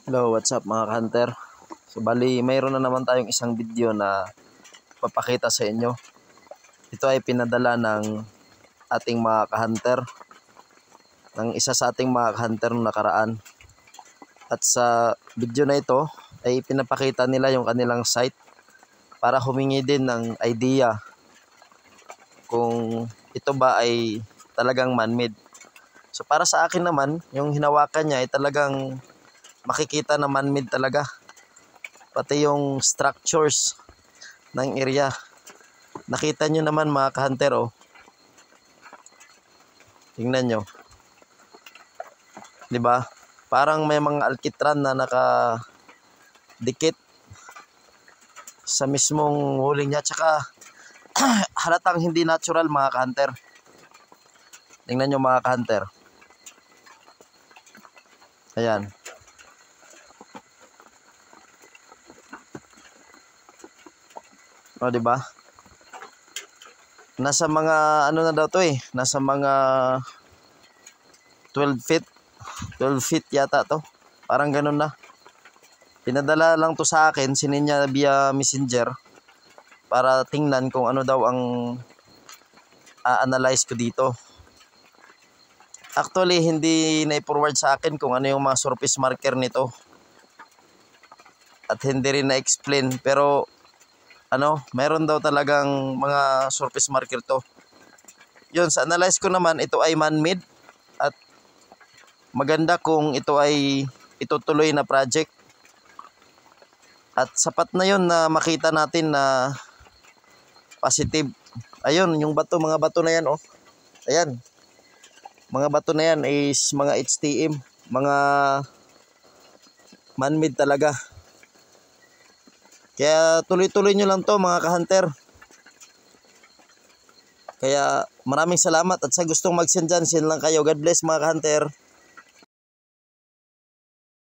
Hello, what's up mga ka-hunter? So bali, mayroon na naman tayong isang video na papakita sa inyo. Ito ay pinadala ng ating mga ka-hunter, ng isa sa ating mga ka-hunter noong nakaraan. At sa video na ito ay pinapakita nila yung kanilang site para humingi din ng idea kung ito ba ay talagang man-made. So para sa akin naman, yung hinawakan niya ay talagang makikita na man-made talaga. Pati yung structures ng area. Nakita nyo naman mga ka-hunter, oh. Tingnan nyo. Diba? Parang may mga alkitran na nakadikit sa mismong huli niya. Tsaka halatang hindi natural mga ka-hunter. Tingnan nyo mga ka-hunter. Ayan. O, diba? Nasa mga ano na daw to eh. Nasa mga 12 feet. 12 feet yata to. Parang ganun na. Pinadala lang to sa akin, sininya via messenger para tingnan kung ano daw ang a-analyze ko dito. Actually, hindi na-forward sa akin kung ano yung mga surface marker nito. At hindi rin na-explain. Pero meron daw talagang mga surface marker to. Yun, sa analyze ko naman, ito ay man-made. At maganda kung ito ay itutuloy na project. At sapat na yun na makita natin na positive. Ayun, yung bato, mga bato na yan, oh. Ayan. Mga bato na yan is mga HTM. Mga man-made talaga. Kaya tuloy-tuloy nyo lang to mga ka-hunter. Kaya maraming salamat at sa gustong mag-send dyan, send lang kayo. God bless mga ka-hunter.